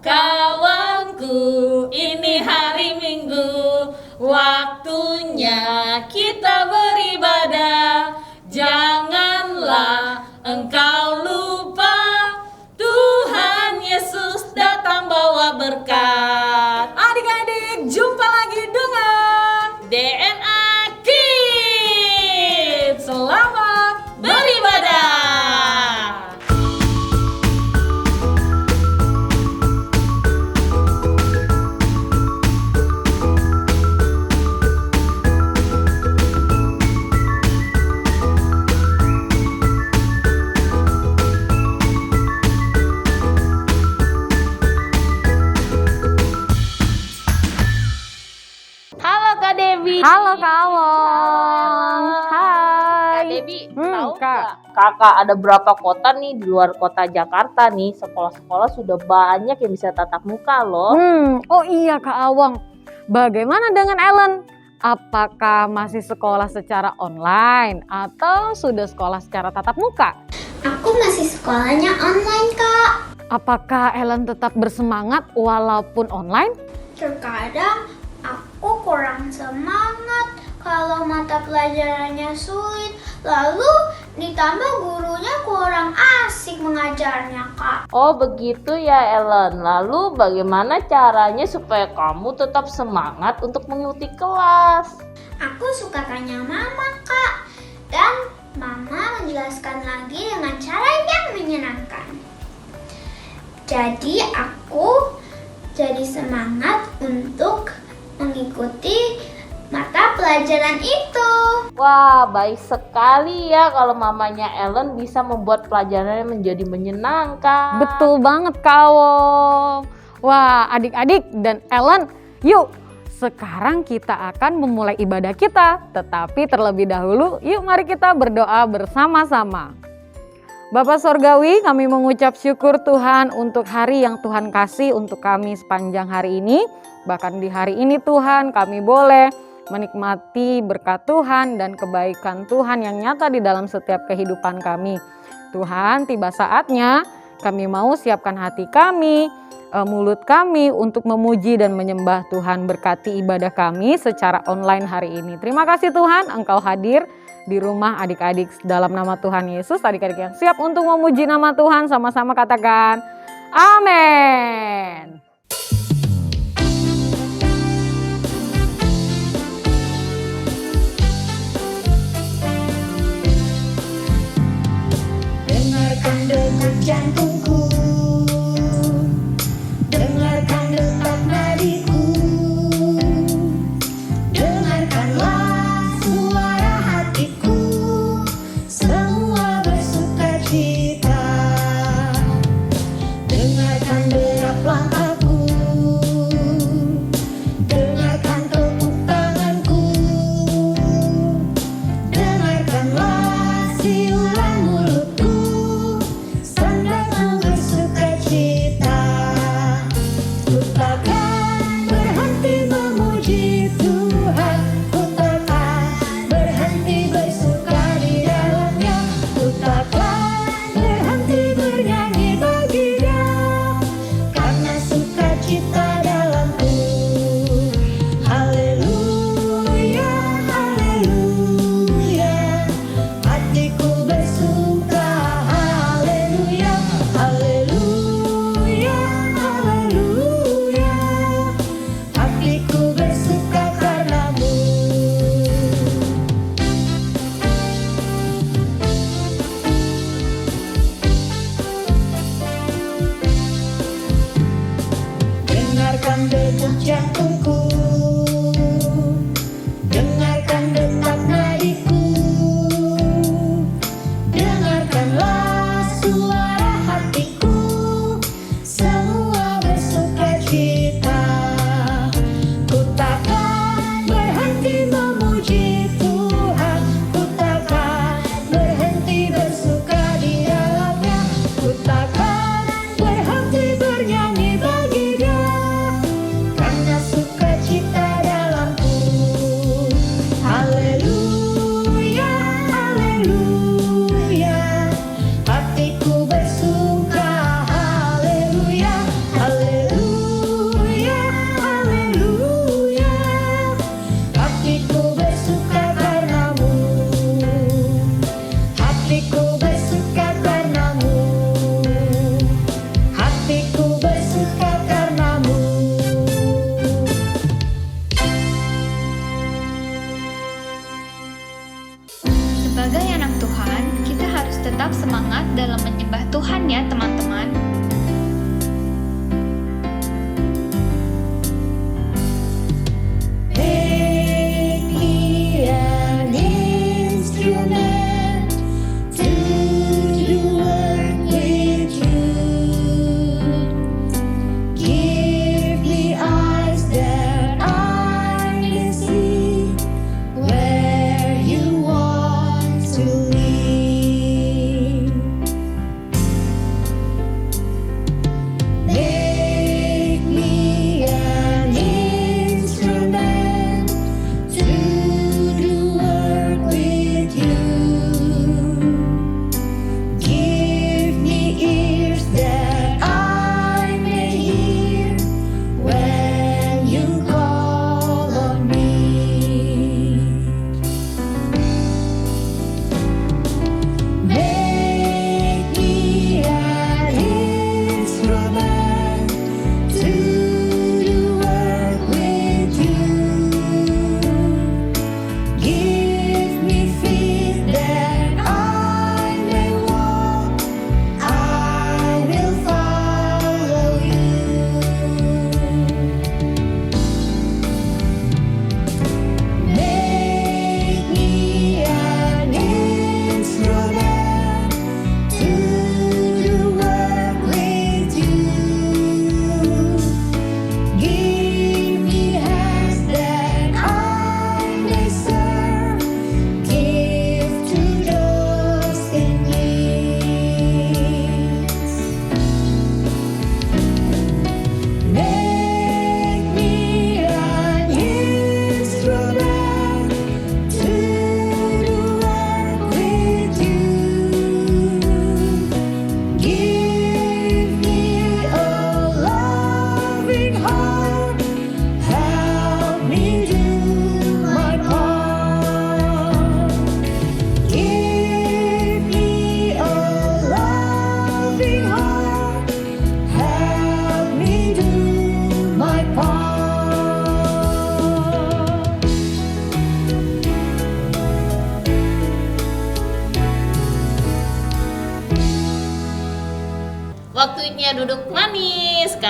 Kawanku, ini hari Minggu, waktunya kita beribadah. Janganlah engkau lupa, Tuhan Yesus datang bawa berkat. Adik-adik, jumpa lagi dengan DNA Kids. Selamat Beribadah. Halo Kak Devi. Halo Kak Awong. Hai. Kak Devi, tahu Kak. nggak? Kakak ada berapa kota nih di luar kota Jakarta nih, sekolah-sekolah sudah banyak yang bisa tatap muka loh. Oh iya Kak Awong. Bagaimana dengan Ellen? Apakah masih sekolah secara online atau sudah sekolah secara tatap muka? Aku masih sekolahnya online, Kak. Apakah Ellen tetap bersemangat walaupun online? Terkadang aku kurang semangat kalau mata pelajarannya sulit. Lalu ditambah gurunya kurang asik mengajarnya, Kak. Oh begitu ya Ellen. Lalu bagaimana caranya supaya kamu tetap semangat untuk mengikuti kelas? Aku suka tanya Mama, Kak. Dan Mama menjelaskan lagi dengan cara yang menyenangkan. Jadi aku jadi semangat untuk mengikuti mata pelajaran itu. Wah, baik sekali ya kalau mamanya Ellen bisa membuat pelajarannya menjadi menyenangkan. Betul banget Kak Awong. Wah, adik-adik dan Ellen, yuk sekarang kita akan memulai ibadah kita. Tetapi terlebih dahulu, yuk mari kita berdoa bersama-sama. Bapa Sorgawi, kami mengucap syukur Tuhan untuk hari yang Tuhan kasih untuk kami sepanjang hari ini. Bahkan di hari ini Tuhan kami boleh menikmati berkat Tuhan dan kebaikan Tuhan yang nyata di dalam setiap kehidupan kami. Tuhan, tiba saatnya kami mau siapkan hati kami, mulut kami untuk memuji dan menyembah Tuhan. Berkati ibadah kami secara online hari ini. Terima kasih Tuhan, Engkau hadir di rumah adik-adik dalam nama Tuhan Yesus. Adik-adik yang siap untuk memuji nama Tuhan sama-sama katakan amin. Dengarkan degup jantungku, dengarkan detak nadiku, dengarkanlah suara hatiku, semua bersuka cita. Dengarkan derap langkahku, dengarkan tepuk tanganku, dengarkanlah siulan mulutku, sandatmu bersuka cita. Ku takkan berhenti memuji Tuhan, ku takkan berhenti bersuka di dalamnya, ku takkan berhenti bernyanyi bagi Dia, karena sukacita dalamku. Haleluya, haleluya, hatiku bersuka. Haleluya, haleluya, haleluya, hatiku bersuka karenamu. Dengarkan degup jantungku, dengarkan detak nadiku, dengarkanlah suara hatiku, semua bersuka cita. Ku takkan berhenti memuji Tuhan, ku takkan berhenti bersuka di dalamnya, ku takkan berhenti bernyanyi bagi Dia, karena sukacita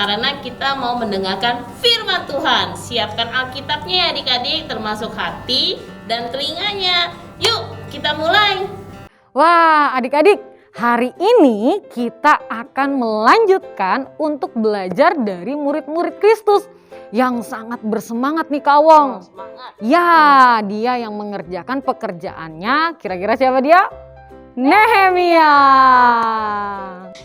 karena kita mau mendengarkan firman Tuhan. Siapkan Alkitabnya ya adik-adik, termasuk hati dan telinganya. Yuk kita mulai. Wah, adik-adik, hari ini kita akan melanjutkan untuk belajar dari murid-murid Kristus yang sangat bersemangat nih Kak Wong. Semangat. Ya, dia yang mengerjakan pekerjaannya. Kira-kira siapa dia? Nehemia.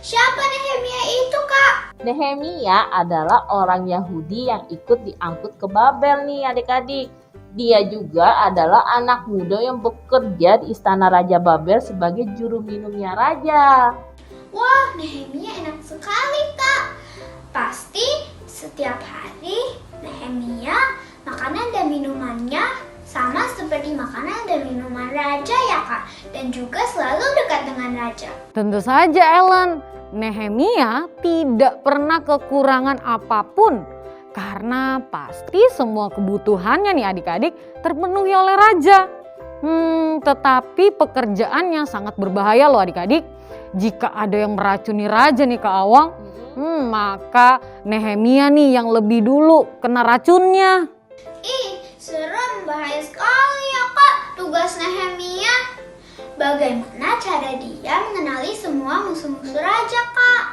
Siapa Nehemia itu, Kak? Nehemia adalah orang Yahudi yang ikut diangkut ke Babel nih adik-adik. Dia juga adalah anak muda yang bekerja di istana Raja Babel sebagai juru minumnya raja. Wah, Nehemia enak sekali, Kak. Pasti setiap hari Nehemia makanan dan minumannya sama seperti makanan dan minuman raja ya, Kak. Dan juga selalu dekat dengan raja. Tentu saja Ellen, Nehemia tidak pernah kekurangan apapun karena pasti semua kebutuhannya nih adik-adik terpenuhi oleh raja. Tetapi pekerjaannya sangat berbahaya loh adik-adik. Jika ada yang meracuni raja nih Kak Awang, maka Nehemia nih yang lebih dulu kena racunnya. Ih, serem, bahaya sekali ya, Kak. Tugas Nehemia. Bagaimana cara dia mengenali semua musuh-musuh raja, Kak?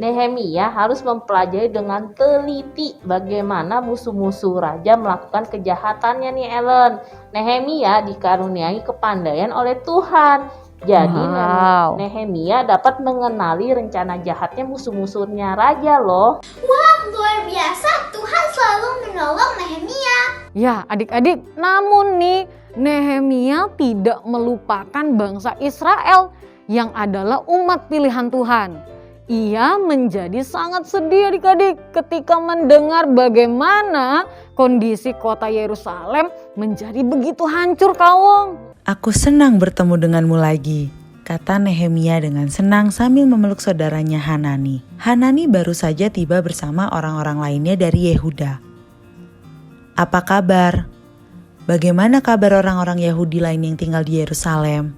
Nehemia harus mempelajari dengan teliti bagaimana musuh-musuh raja melakukan kejahatannya nih Ellen. Nehemia dikaruniai kepandaian oleh Tuhan. Jadi Wow. Nehemia dapat mengenali rencana jahatnya musuh-musuhnya raja loh. Wah, luar biasa. Tuhan selalu menolong Nehemia. Ya adik-adik, namun nih Nehemia tidak melupakan bangsa Israel yang adalah umat pilihan Tuhan. Ia menjadi sangat sedih adik-adik ketika mendengar bagaimana kondisi kota Yerusalem menjadi begitu hancur Kak Wong. Aku senang bertemu denganmu lagi, kata Nehemia dengan senang sambil memeluk saudaranya Hanani. Hanani baru saja tiba bersama orang-orang lainnya dari Yehuda. Apa kabar? Bagaimana kabar orang-orang Yahudi lain yang tinggal di Yerusalem?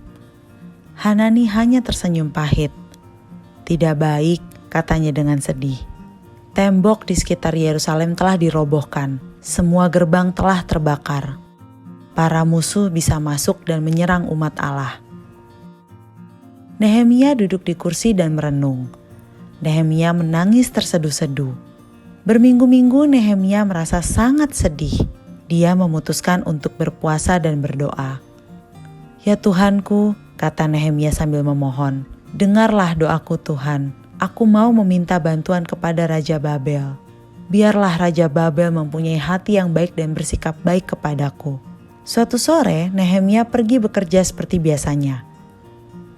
Hanani hanya tersenyum pahit. Tidak baik, katanya dengan sedih. Tembok di sekitar Yerusalem telah dirobohkan. Semua gerbang telah terbakar. Para musuh bisa masuk dan menyerang umat Allah. Nehemia duduk di kursi dan merenung. Nehemia menangis terseduh-seduh. Berminggu-minggu Nehemia merasa sangat sedih. Dia memutuskan untuk berpuasa dan berdoa. Ya Tuhanku, kata Nehemia sambil memohon, dengarlah doaku Tuhan. Aku mau meminta bantuan kepada Raja Babel. Biarlah Raja Babel mempunyai hati yang baik dan bersikap baik kepadaku. Suatu sore, Nehemia pergi bekerja seperti biasanya.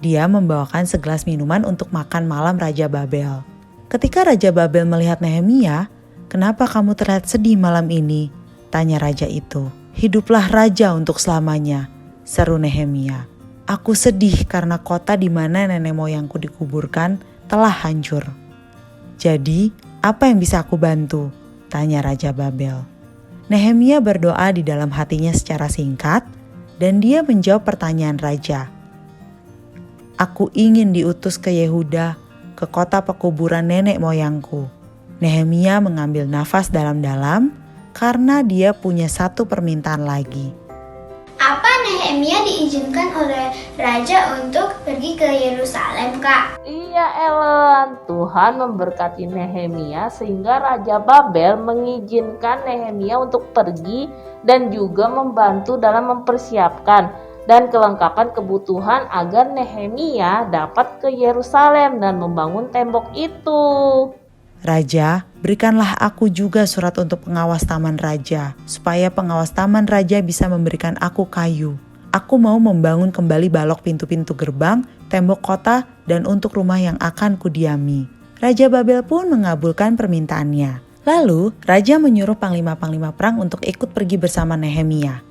Dia membawakan segelas minuman untuk makan malam Raja Babel. Ketika Raja Babel melihat Nehemia, "Kenapa kamu terlihat sedih malam ini?" tanya raja itu. "Hiduplah raja untuk selamanya," seru Nehemia. "Aku sedih karena kota di mana nenek moyangku dikuburkan telah hancur." "Jadi, apa yang bisa aku bantu?" tanya Raja Babel. Nehemia berdoa di dalam hatinya secara singkat dan dia menjawab pertanyaan raja. "Aku ingin diutus ke Yehuda, ke kota pekuburan nenek moyangku." Nehemia mengambil nafas dalam-dalam karena dia punya satu permintaan lagi. Apa Nehemia diizinkan oleh raja untuk pergi ke Yerusalem, Kak? Iya Ellen, Tuhan memberkati Nehemia sehingga Raja Babel mengizinkan Nehemia untuk pergi dan juga membantu dalam mempersiapkan dan kelengkapan kebutuhan agar Nehemia dapat ke Yerusalem dan membangun tembok itu. "Raja, berikanlah aku juga surat untuk pengawas taman raja, supaya pengawas taman raja bisa memberikan aku kayu. Aku mau membangun kembali balok pintu-pintu gerbang, tembok kota, dan untuk rumah yang akan kudiami." Raja Babel pun mengabulkan permintaannya. Lalu, raja menyuruh panglima-panglima perang untuk ikut pergi bersama Nehemia.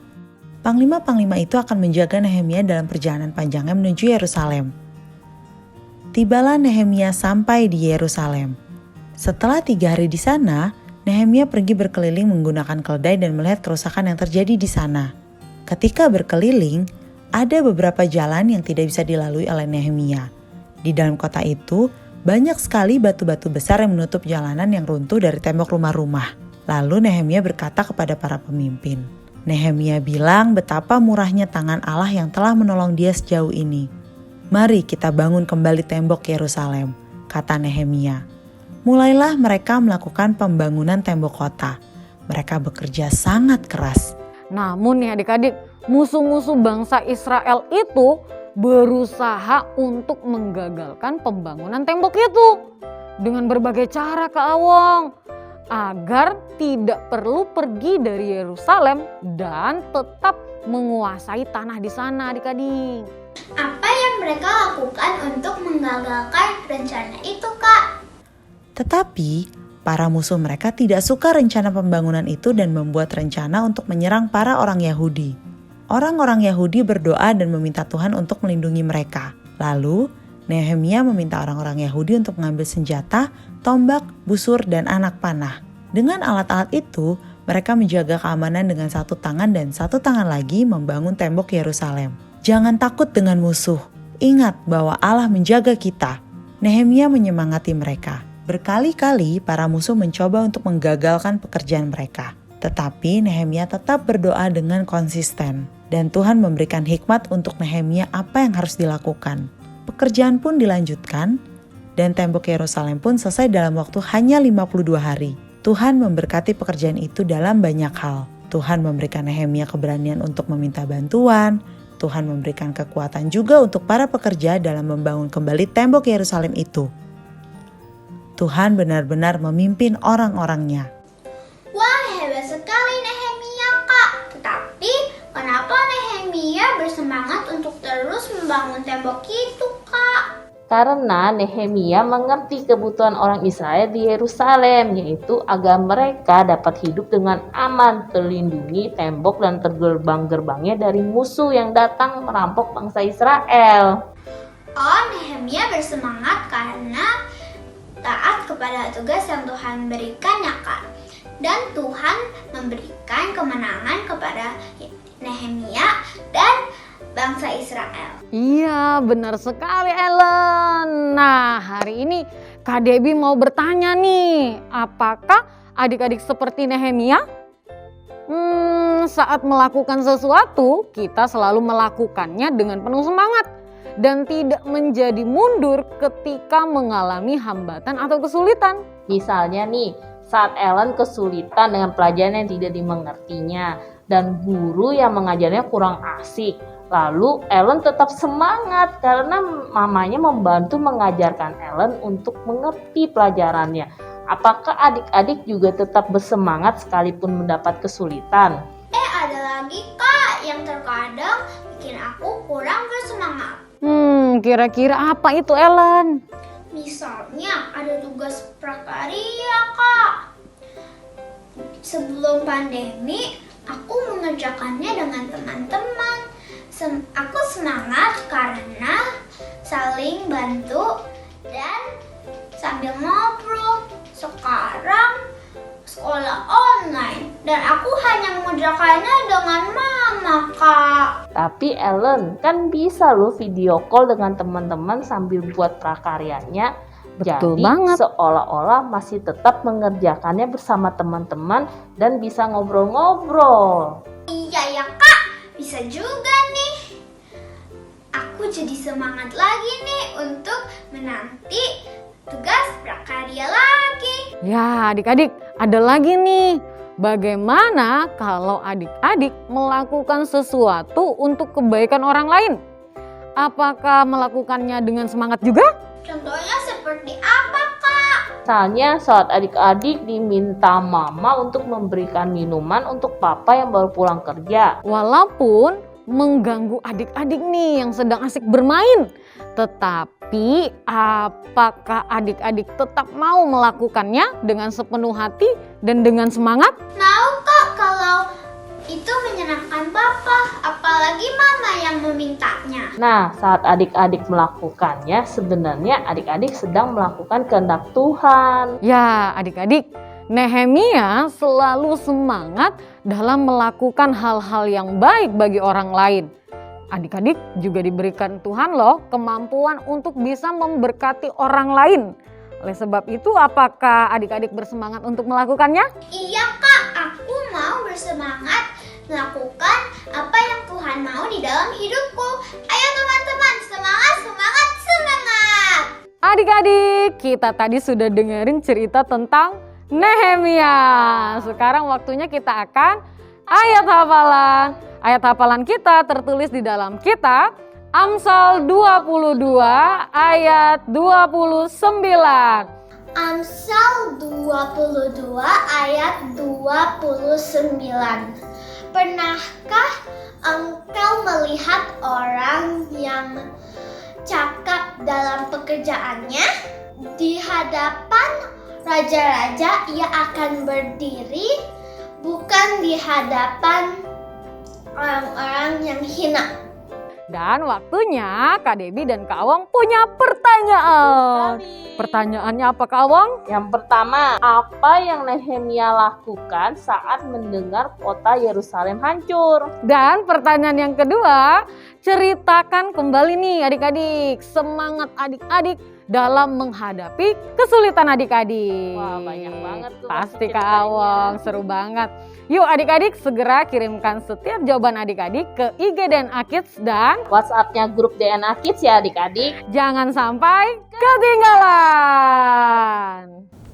Panglima-panglima itu akan menjaga Nehemia dalam perjalanan panjangnya menuju Yerusalem. Tibalah Nehemia sampai di Yerusalem. Setelah 3 hari di sana, Nehemia pergi berkeliling menggunakan keledai dan melihat kerusakan yang terjadi di sana. Ketika berkeliling, ada beberapa jalan yang tidak bisa dilalui oleh Nehemia. Di dalam kota itu, Banyak sekali batu-batu besar yang menutup jalanan yang runtuh dari tembok rumah-rumah. Lalu Nehemia berkata kepada para pemimpin. Nehemia bilang betapa murahnya tangan Allah yang telah menolong dia sejauh ini. Mari kita bangun kembali tembok Yerusalem, kata Nehemia. Mulailah mereka melakukan pembangunan tembok kota. Mereka bekerja sangat keras. Namun nih adik-adik, musuh-musuh bangsa Israel itu berusaha untuk menggagalkan pembangunan tembok itu dengan berbagai cara Kak Awong, agar tidak perlu pergi dari Yerusalem dan tetap menguasai tanah di sana adik-adik. Apa yang mereka lakukan untuk menggagalkan rencana itu, Kak? Tetapi para musuh mereka tidak suka rencana pembangunan itu dan membuat rencana untuk menyerang para orang Yahudi. Orang-orang Yahudi berdoa dan meminta Tuhan untuk melindungi mereka. Lalu Nehemia meminta orang-orang Yahudi untuk mengambil senjata, tombak, busur, dan anak panah. Dengan alat-alat itu, mereka menjaga keamanan dengan satu tangan dan satu tangan lagi membangun tembok Yerusalem. Jangan takut dengan musuh. Ingat bahwa Allah menjaga kita. Nehemia menyemangati mereka. Berkali-kali para musuh mencoba untuk menggagalkan pekerjaan mereka. Tetapi Nehemia tetap berdoa dengan konsisten. Dan Tuhan memberikan hikmat untuk Nehemia apa yang harus dilakukan. Pekerjaan pun dilanjutkan dan tembok Yerusalem pun selesai dalam waktu hanya 52 hari. Tuhan memberkati pekerjaan itu dalam banyak hal. Tuhan memberikan Nehemia keberanian untuk meminta bantuan. Tuhan memberikan kekuatan juga untuk para pekerja dalam membangun kembali tembok Yerusalem itu. Tuhan benar-benar memimpin orang-orangnya. Wah, hebat sekali Nehemia, Kak. Tetapi kenapa Nehemia bersemangat untuk terus membangun tembok itu, Kak? Karena Nehemia mengerti kebutuhan orang Israel di Yerusalem, yaitu agar mereka dapat hidup dengan aman, terlindungi tembok dan tergerbang-gerbangnya dari musuh yang datang merampok bangsa Israel. Oh, Nehemia bersemangat karena taat kepada tugas yang Tuhan berikan ya, Kak. Dan Tuhan memberikan kemenangan kepada Nehemia dan bangsa Israel. Iya, benar sekali Ellen. Nah, hari ini Kak Debbie mau bertanya nih, apakah adik-adik seperti Nehemia? Saat melakukan sesuatu, kita selalu melakukannya dengan penuh semangat dan tidak menjadi mundur ketika mengalami hambatan atau kesulitan. Misalnya nih, saat Ellen kesulitan dengan pelajaran yang tidak dimengertinya dan guru yang mengajarnya kurang asik. Lalu Ellen tetap semangat karena mamanya membantu mengajarkan Ellen untuk mengerti pelajarannya. Apakah adik-adik juga tetap bersemangat sekalipun mendapat kesulitan? Ada lagi, Kak, yang terkadang bikin aku kurang bersemangat. Kira-kira apa itu Ellen? Misalnya ada tugas prakarya, Kak. Sebelum pandemi, aku mengerjakannya dengan teman-teman. Aku semangat karena saling bantu dan sambil ngobrol. Sekarang sekolah online dan aku hanya mengerjakannya dengan mama, Kak. Tapi Ellen kan bisa loh video call dengan teman-teman sambil buat prakaryanya. Betul Jadi banget. seolah-olah masih tetap mengerjakannya bersama teman-teman dan bisa ngobrol-ngobrol. Iya ya, Kak, bisa juga nih. Aku jadi semangat lagi nih untuk menanti tugas prakarya lagi. Ya adik-adik, ada lagi nih. Bagaimana kalau adik-adik melakukan sesuatu untuk kebaikan orang lain? Apakah melakukannya dengan semangat juga? Contohnya seperti apa, Kak? Misalnya saat adik-adik diminta mama untuk memberikan minuman untuk papa yang baru pulang kerja. Walaupun mengganggu adik-adik nih yang sedang asik bermain. Tetapi apakah adik-adik tetap mau melakukannya dengan sepenuh hati dan dengan semangat? Mau, Kak, kalau itu menyenangkan papa, apalagi mama yang memintanya. Nah, saat adik-adik melakukannya, sebenarnya adik-adik sedang melakukan kehendak Tuhan. Ya adik-adik, Nehemia selalu semangat dalam melakukan hal-hal yang baik bagi orang lain. Adik-adik juga diberikan Tuhan loh kemampuan untuk bisa memberkati orang lain. Oleh sebab itu, apakah adik-adik bersemangat untuk melakukannya? Iya Kak, aku mau bersemangat melakukan apa yang Tuhan mau di dalam hidupku. Ayo teman-teman, semangat, semangat, semangat! Adik-adik, kita tadi sudah dengerin cerita tentang Nehemia. Sekarang waktunya kita akan ayat hafalan. Ayat hafalan kita tertulis di dalam kitab Amsal 22 ayat 29. Amsal 22 ayat 29. Pernahkah engkau melihat orang yang cakap dalam pekerjaannya? Di hadapan raja-raja ia akan berdiri, bukan di hadapan orang-orang yang hina. Dan waktunya Kak Debbie dan Kak Awang punya pertanyaan. Pertanyaannya apa Kak Awang? Yang pertama, apa yang Nehemia lakukan saat mendengar kota Yerusalem hancur? Dan pertanyaan yang kedua, ceritakan kembali nih adik-adik, semangat adik-adik dalam menghadapi kesulitan adik-adik. Wah, banyak banget tuh Pasti Kak ceritanya. Awang, seru banget. Yuk adik-adik segera kirimkan setiap jawaban adik-adik ke IG DNA Kids dan WhatsApp-nya grup DNA Kids ya adik-adik. jangan sampai ketinggalan.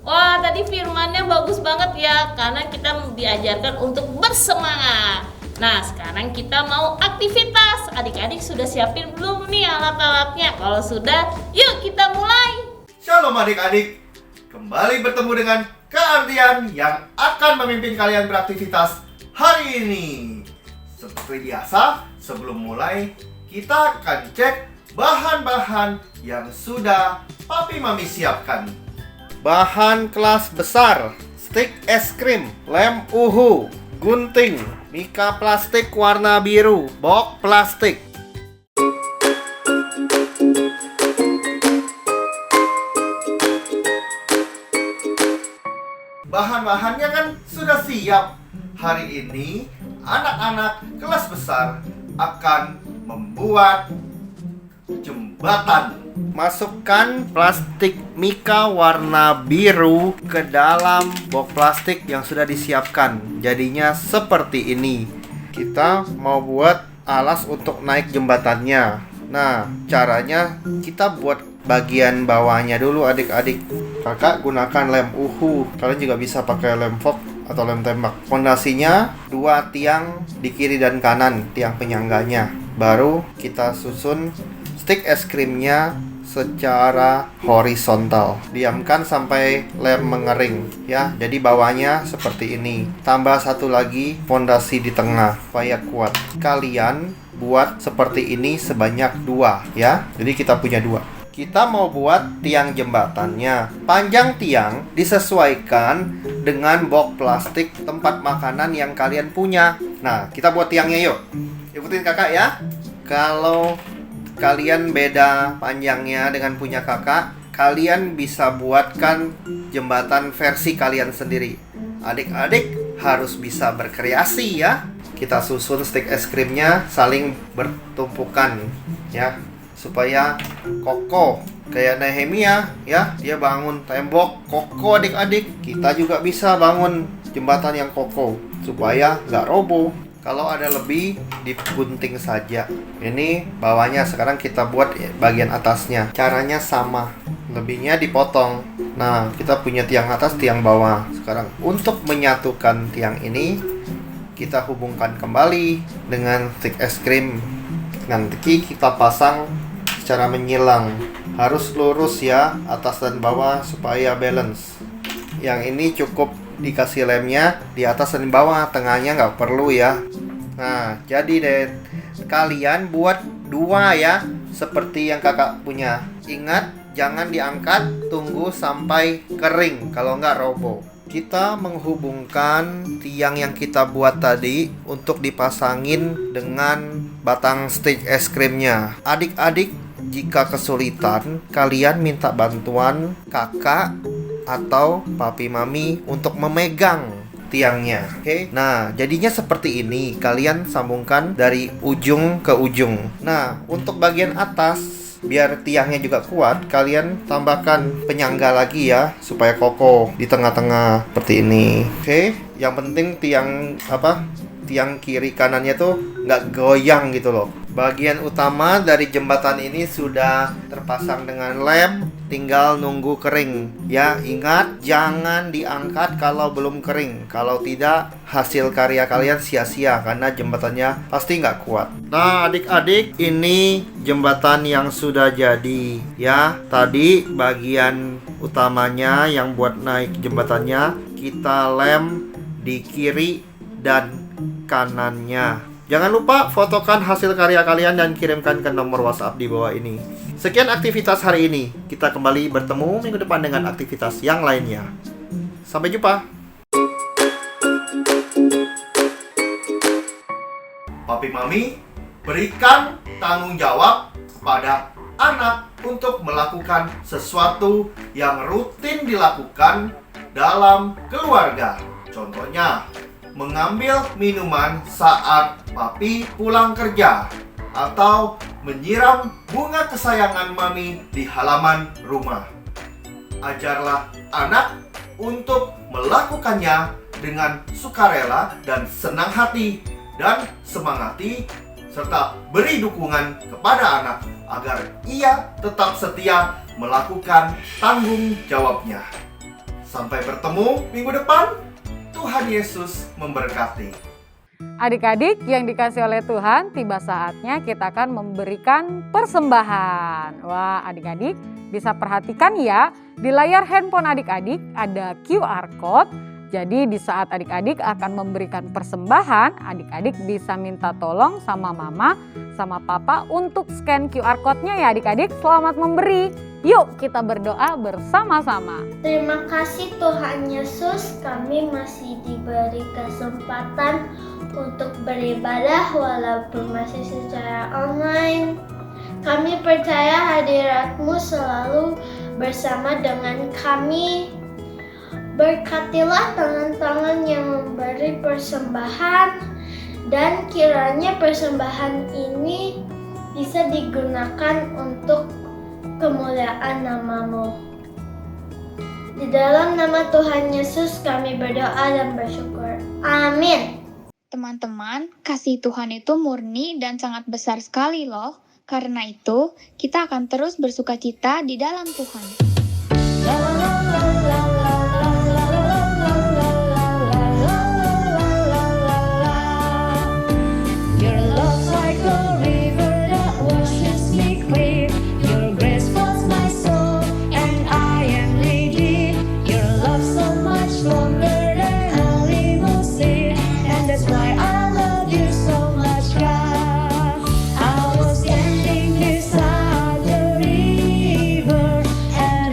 Wah, tadi firmannya bagus banget ya, karena kita diajarkan untuk bersemangat. Nah, sekarang kita mau aktivitas. Adik-adik sudah siapin belum nih alat-alatnya? Kalau sudah, yuk kita mulai. Shalom adik-adik, kembali bertemu dengan Kak Ardian yang akan memimpin kalian beraktivitas hari ini. Seperti biasa, sebelum mulai, kita akan cek bahan-bahan yang sudah Papi Mami siapkan. Bahan kelas besar, stik es krim, lem uhu, gunting, mika plastik warna biru, box plastik. Bahan-bahannya kan sudah siap. Hari ini anak-anak kelas besar akan membuat jembatan. Masukkan plastik mika warna biru ke dalam box plastik yang sudah disiapkan. Jadinya seperti ini. Kita mau buat alas untuk naik jembatannya. Nah, caranya kita buat bagian bawahnya dulu adik-adik. Kakak gunakan lem uhu. Kalian juga bisa pakai lem fok atau lem tembak. Fondasinya 2 tiang di kiri dan kanan, tiang penyangganya. Baru kita susun stik es krimnya secara horizontal. Diamkan sampai lem mengering ya. Jadi bawahnya seperti ini. Tambah satu lagi fondasi di tengah supaya kuat. Kalian buat seperti ini sebanyak 2 ya. Jadi kita punya 2. Kita mau buat tiang jembatannya. Panjang tiang disesuaikan dengan box plastik tempat makanan yang kalian punya. Nah, kita buat tiangnya yuk. Ikutin kakak ya. Kalau kalian beda panjangnya dengan punya kakak, kalian bisa buatkan jembatan versi kalian sendiri. Adik-adik harus bisa berkreasi ya. Kita susun stik es krimnya saling bertumpukan ya, supaya kokoh kayak Nehemia ya. Dia bangun tembok kokoh adik-adik. Kita juga bisa bangun jembatan yang kokoh supaya nggak roboh. Kalau ada lebih digunting saja. Ini bawahnya, sekarang kita buat bagian atasnya. Caranya sama, lebihnya dipotong. Nah, kita punya tiang atas, tiang bawah. Sekarang untuk menyatukan tiang ini, kita hubungkan kembali dengan stik es krim. Nanti kita pasang secara menyilang. Harus lurus ya, atas dan bawah supaya balance. Yang ini cukup dikasih lemnya di atas dan bawah, tengahnya nggak perlu ya. Nah, jadi deh, kalian buat 2 ya, seperti yang kakak punya. Ingat, jangan diangkat, tunggu sampai kering, kalau nggak roboh. Kita menghubungkan tiang yang kita buat tadi untuk dipasangin dengan batang stik es krimnya. Adik-adik, jika kesulitan, kalian minta bantuan kakak atau papi mami untuk memegang tiangnya. Oke. Nah, jadinya seperti ini. Kalian sambungkan dari ujung ke ujung. Nah, untuk bagian atas biar tiangnya juga kuat, kalian tambahkan penyangga lagi ya supaya kokoh di tengah-tengah seperti ini. Oke, yang penting tiang kiri kanannya tuh nggak goyang gitu loh. Bagian utama dari jembatan ini sudah terpasang dengan lem, tinggal nunggu kering. Ya, ingat jangan diangkat kalau belum kering. Kalau tidak, hasil karya kalian sia-sia karena jembatannya pasti nggak kuat. Nah, adik-adik, ini jembatan yang sudah jadi. Ya, tadi bagian utamanya yang buat naik jembatannya kita lem di kiri dan kanannya. Jangan lupa fotokan hasil karya kalian dan kirimkan ke nomor WhatsApp di bawah ini. Sekian aktivitas hari ini. Kita kembali bertemu minggu depan dengan aktivitas yang lainnya. Sampai jumpa. Papi Mami, berikan tanggung jawab pada anak untuk melakukan sesuatu yang rutin dilakukan dalam keluarga. Contohnya, mengambil minuman saat papi pulang kerja, atau menyiram bunga kesayangan mami di halaman rumah. Ajarlah anak untuk melakukannya dengan sukarela dan senang hati, dan semangati serta beri dukungan kepada anak agar ia tetap setia melakukan tanggung jawabnya. Sampai bertemu minggu depan. Tuhan Yesus memberkati. Adik-adik yang dikasih oleh Tuhan, tiba saatnya kita akan memberikan persembahan. Wah, adik-adik bisa perhatikan ya, di layar handphone adik-adik ada QR code. Jadi di saat adik-adik akan memberikan persembahan, adik-adik bisa minta tolong sama mama, sama papa untuk scan QR code-nya ya adik-adik. Selamat memberi. Yuk kita berdoa bersama-sama. Terima kasih Tuhan Yesus, kami masih diberi kesempatan untuk beribadah walaupun masih secara online. Kami percaya hadirat-Mu selalu bersama dengan kami. Berkatilah tangan-tangan yang memberi persembahan, dan kiranya persembahan ini bisa digunakan untuk kemuliaan nama-Mu. Di dalam nama Tuhan Yesus kami berdoa dan bersyukur. Amin. Teman-teman, kasih Tuhan itu murni dan sangat besar sekali loh. Karena itu, kita akan terus bersukacita di dalam Tuhan. Your love's like a river that washes me clear. Your grace fills my soul and I am redeemed. Your love so much longer than only will see, and that's why I love you so much, God. I was standing beside the river and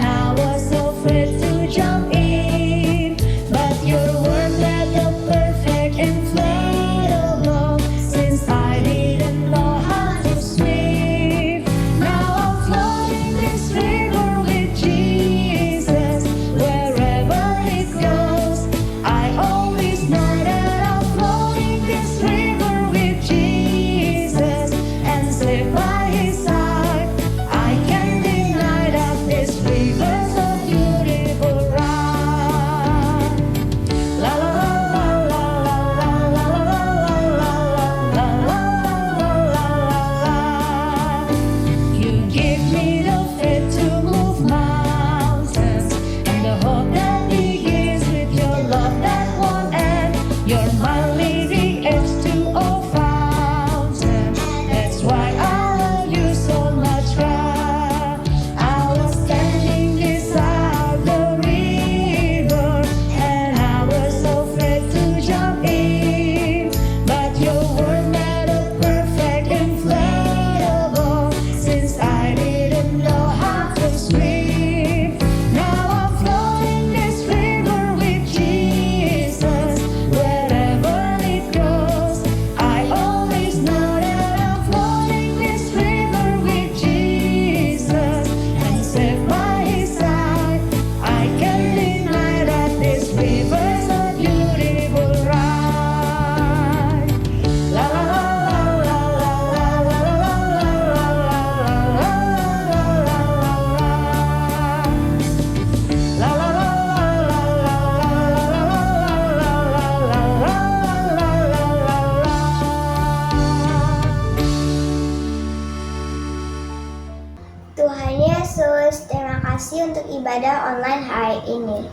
ibadah online hari ini.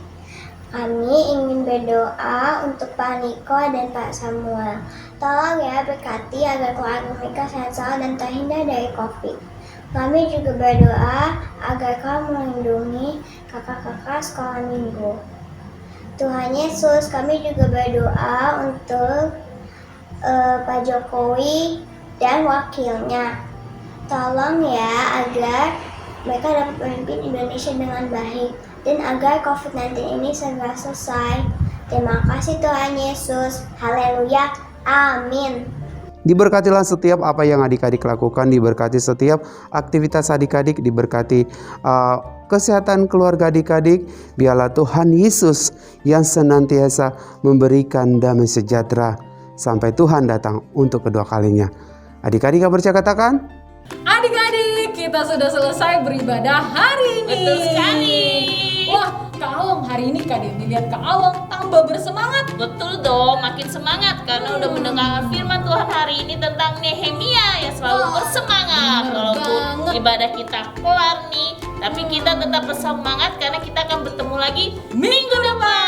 Kami ingin berdoa untuk Pak Niko dan Pak Samuel. Tolong ya berkati agar keluarga mereka sehat selalu dan terhindar dari COVID. Kami juga berdoa agar Kau melindungi kakak-kakak sekolah minggu. Tuhan Yesus, kami juga berdoa untuk Pak Jokowi dan wakilnya. Tolong ya agar mereka dapat memimpin Indonesia dengan baik dan agar COVID-19 ini segera selesai. Terima kasih Tuhan Yesus. Haleluya. Amin. Diberkatilah setiap apa yang adik-adik lakukan, diberkati setiap aktivitas adik-adik, diberkati kesehatan keluarga adik-adik. Biarlah Tuhan Yesus yang senantiasa memberikan damai sejahtera sampai Tuhan datang untuk kedua kalinya. Adik-adik yang percaya katakan, Adik-adik, kita sudah selesai beribadah hari ini. Betul sekali. Wah, Kak Awang hari ini Kak Dendi lihat Kak Awang tambah bersemangat. Betul dong, makin semangat karena udah mendengar firman Tuhan hari ini tentang Nehemia yang selalu bersemangat. bener Walaupun banget. ibadah kita kelar nih, tapi kita tetap bersemangat karena kita akan bertemu lagi minggu depan.